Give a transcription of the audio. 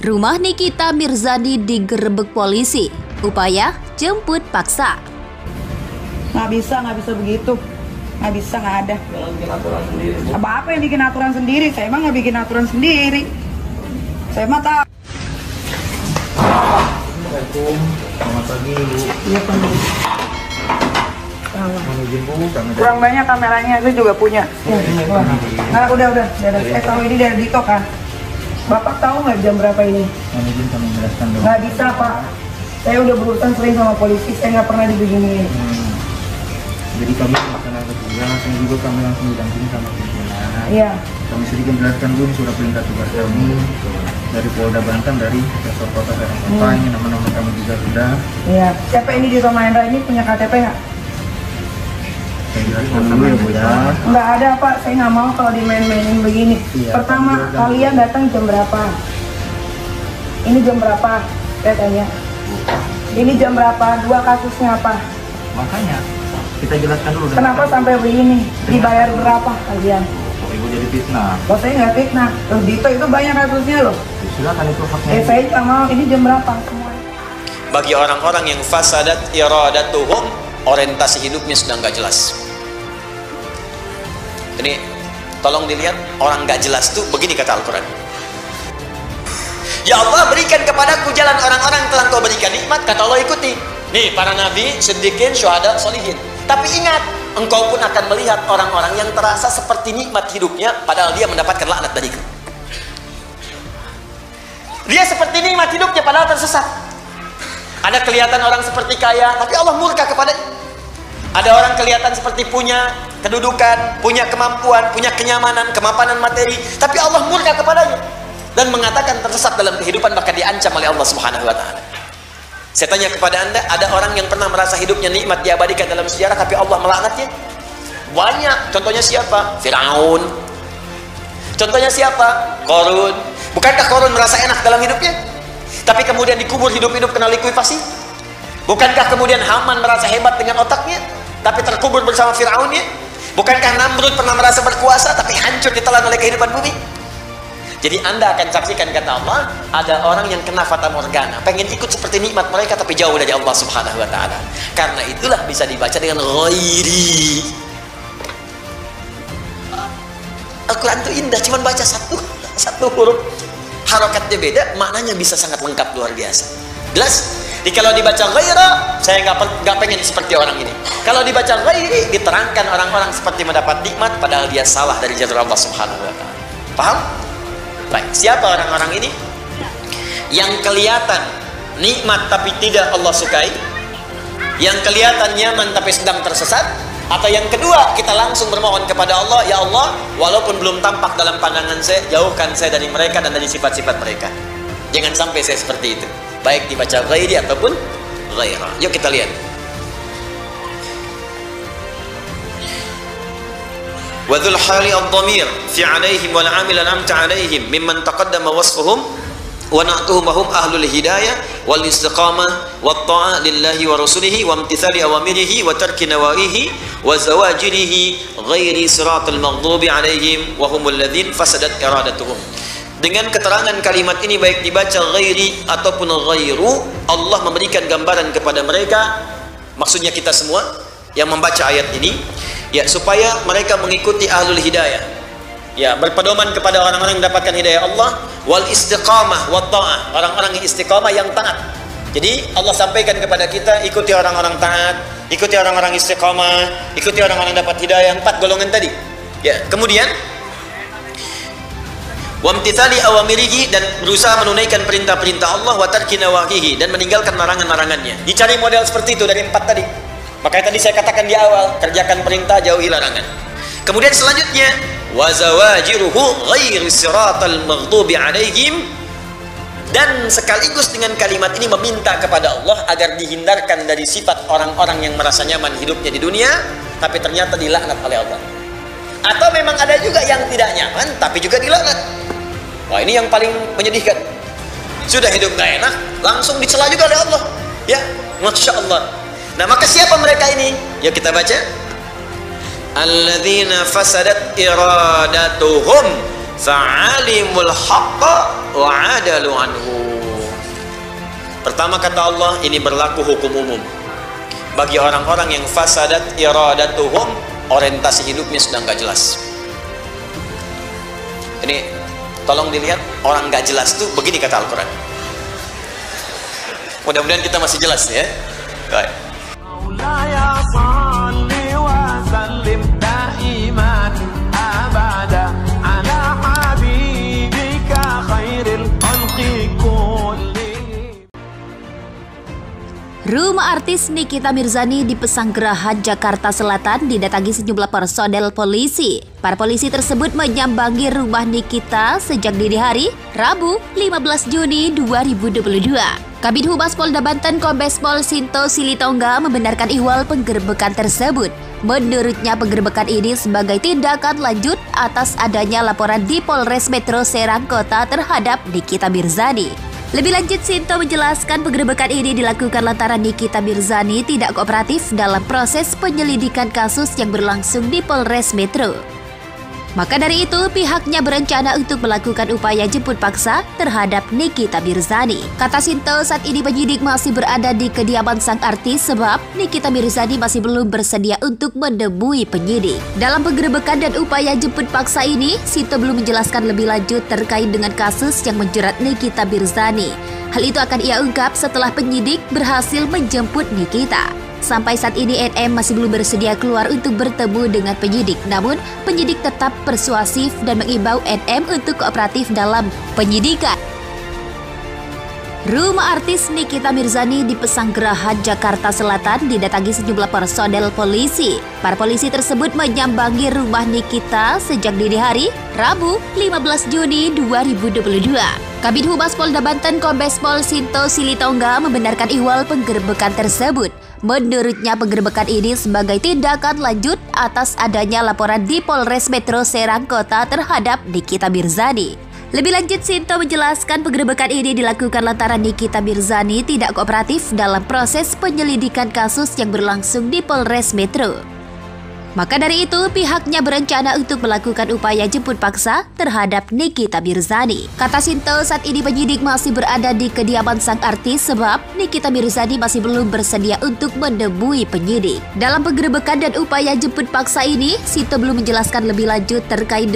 Rumah Nikita Mirzani digerebek polisi. Upaya jemput paksa. Nggak bisa begitu. Nggak bisa, nggak ada. Apa yang bikin aturan sendiri? Saya emang nggak bikin aturan sendiri. Saya mah tahu. Assalamualaikum, selamat pagi Bu. Iya Pak. Izin Bu, kami Kurang banyak kameranya, saya juga punya. Nah, udah. Saya tahu ini dari Dito kan. Bapak tahu nggak jam berapa ini? izin kami menjelaskan dulu. Nggak bisa Pak. Saya udah berurusan sering sama polisi, saya nggak pernah dibeginiin. Jadi kami melaksanakan tugas, yang juga kami langsung didampingi sama pimpinan. Iya. Kami sedikit menjelaskan dulu ini surat perintah tugas kami dari Polda Banten, dari Resor Kota Serang. Ini nama-nama kami juga sudah. Iya. Siapa ini di Roma Hendra ini punya KTP nggak? Saya jelaskan dulu ya Bu ya. Nggak ada Pak, saya nggak mau kalau dimain-mainin begini. Iya, Pertama, kalian datang jam berapa? Ini jam berapa? Saya tanya. Ini jam berapa? Dua kasusnya apa? Makanya kita jelaskan dulu. Kenapa sampai begini? Dibayar berapa kalian? Ibu jadi fitnah. Kalau saya nggak fitnah. Terus Dito itu banyak kasusnya loh. Silakan itu haknya. Saya nggak mau. Ini jam berapa semua? Bagi orang-orang yang fasadat iradatuhum, orientasi hidupnya sudah nggak jelas. Ini tolong dilihat, orang nggak jelas tuh begini kata Al-Quran. Ya Allah, berikan kepadaku jalan orang-orang yang telah Kau berikan nikmat. Kata Allah, ikuti. Nih para nabi, siddiqin, syuhada, solihin. Tapi ingat, engkau pun akan melihat orang-orang yang terasa seperti nikmat hidupnya, padahal dia mendapatkan laknat dariku. Dia seperti nikmat hidupnya, padahal tersesat. Ada kelihatan orang seperti kaya, tapi Allah murka kepadanya. Ada orang kelihatan seperti punya kedudukan, punya kemampuan, punya kenyamanan, kemapanan materi, tapi Allah murka kepadanya dan mengatakan tersesat dalam kehidupan, maka diancam oleh Allah Subhanahu wa taala. Saya tanya kepada Anda, ada orang yang pernah merasa hidupnya nikmat diabadikan dalam sejarah tapi Allah melaknatnya? Banyak. Contohnya siapa? Firaun. Contohnya siapa? Qarun. Bukankah Qarun merasa enak dalam hidupnya? Tapi kemudian dikubur hidup-hidup kena likuifasi? Bukankah kemudian Haman merasa hebat dengan otaknya tapi terkubur bersama Firaunnya? Bukankah Namrud pernah merasa berkuasa tapi hancur ditelan oleh kehidupan bumi? Jadi Anda akan saksikan, kata Allah, ada orang yang kena fata morgana, pengen ikut seperti nikmat mereka tapi jauh dari Allah Subhanahu wa taala. Karena itulah bisa dibaca dengan ghairi. Al-Quran itu indah, cuman baca satu huruf, harokatnya beda, maknanya bisa sangat lengkap, luar biasa. Jelas? Jadi kalau dibaca ghaira, saya nggak pengen seperti orang ini. Kalau dibaca ghairi, diterangkan orang-orang seperti mendapat nikmat padahal dia salah dari jalur Allah Subhanahu wa taala. Paham? Baik, siapa orang-orang ini? Yang kelihatan nikmat tapi tidak Allah sukai, yang kelihatan nyaman tapi sedang tersesat, atau yang kedua, kita langsung bermohon kepada Allah, ya Allah, walaupun belum tampak dalam pandangan saya, jauhkan saya dari mereka dan dari sifat-sifat mereka. Jangan sampai saya seperti itu. Baik dibaca ghairi ataupun ghaira. Yuk kita lihat. Wadhul hali ad-dhamir fi alaihim wal amil an'amta alaihim mimman taqaddama wasfuhum wa na'tuhum hum ahlul hidayah wal istiqamah wat ta'ah lillahi wa rasulihi wa imtithali awamirihi wa tarki nawahihi wa zawajirihi ghairi siratal maghdubi alaihim wa humul ladzin fasadat iradatuhum. Dengan keterangan kalimat ini, baik dibaca ghairi ataupun ghairu, Allah memberikan gambaran kepada mereka, maksudnya kita semua yang membaca ayat ini, ya, supaya mereka mengikuti ahlul hidayah, ya, berpedoman kepada orang-orang yang mendapatkan hidayah Allah, wal istiqamah wat ta'ah, orang-orang yang istiqamah, yang taat. Jadi Allah sampaikan kepada kita, ikuti orang-orang taat, ikuti orang-orang istiqamah, ikuti orang-orang yang dapat hidayah, 4 golongan tadi. Ya, kemudian wamtithali awamirihi, dan berusaha menunaikan perintah-perintah Allah, wa tarki nawahihi, dan meninggalkan larangan-larangannya. Dicari model seperti itu dari 4 tadi. Makanya tadi saya katakan di awal, kerjakan perintah, jauhi larangan. Kemudian selanjutnya, wa zawajiruhu ghairu siratal maghdubi alaihim, dan sekaligus dengan kalimat ini meminta kepada Allah agar dihindarkan dari sifat orang-orang yang merasa nyaman hidupnya di dunia tapi ternyata dilaknat oleh Allah. Atau memang ada juga yang tidak nyaman tapi juga dilaknat. Wah, ini yang paling menyedihkan. Sudah hidup gak enak, langsung dicela juga oleh Allah. Ya, Masya Allah. Nah, maka siapa mereka ini? Yuk kita baca. Alladzina fasadat iradatuhum fa'alimul haqqa wa 'adalu anhu. Pertama kata Allah, ini berlaku hukum umum bagi orang-orang yang fasadat iradatuhum, orientasi hidupnya sudah nggak jelas. Ini tolong dilihat, orang nggak jelas tuh begini kata Al-Quran. Mudah-mudahan kita masih jelas ya. Baik. Rumah artis Nikita Mirzani di Pesanggerahan, Jakarta Selatan didatangi sejumlah personel polisi. Para polisi tersebut menyambangi rumah Nikita sejak dini hari, Rabu 15 Juni 2022. Kabid Humas Polda Banten Kombes Pol Sinto Silitonga membenarkan ihwal penggerbekan tersebut. Menurutnya penggerbekan ini sebagai tindakan lanjut atas adanya laporan di Polres Metro Serang Kota terhadap Nikita Mirzani. Lebih lanjut, Sinto menjelaskan penggerebekan ini dilakukan lantaran Nikita Mirzani tidak kooperatif dalam proses penyelidikan kasus yang berlangsung di Polres Metro. Maka dari itu, pihaknya berencana untuk melakukan upaya jemput paksa terhadap Nikita Mirzani. Kata Sinto, saat ini penyidik masih berada di kediaman sang artis sebab Nikita Mirzani masih belum bersedia untuk menemui penyidik. Dalam penggerebekan dan upaya jemput paksa ini, Sinto belum menjelaskan lebih lanjut terkait dengan kasus yang menjerat Nikita Mirzani. Hal itu akan ia ungkap setelah penyidik berhasil menjemput Nikita. Sampai saat ini NM masih belum bersedia keluar untuk bertemu dengan penyidik. Namun, penyidik tetap persuasif dan mengimbau NM untuk kooperatif dalam penyidikan. Rumah artis Nikita Mirzani di Pesanggerahan, Jakarta Selatan didatangi sejumlah personel polisi. Para polisi tersebut menyambangi rumah Nikita sejak dini hari, Rabu 15 Juni 2022. Kabid Humas Polda Banten Kombes Pol Sinto Silitonga membenarkan ihwal penggerbekan tersebut. Menurutnya penggerbekan ini sebagai tindakan lanjut atas adanya laporan di Polres Metro Serang Kota terhadap Nikita Mirzani. Lebih lanjut, Sinto menjelaskan penggerebekan ini dilakukan lantaran Nikita Mirzani tidak kooperatif dalam proses penyelidikan kasus yang berlangsung di Polres Metro. Maka dari itu, pihaknya berencana untuk melakukan upaya jemput paksa terhadap Nikita Mirzani. Kata Sinto, saat ini penyidik masih berada di kediaman sang artis sebab Nikita Mirzani masih belum bersedia untuk menemui penyidik. Dalam penggerebekan dan upaya jemput paksa ini, Sinto belum menjelaskan lebih lanjut terkait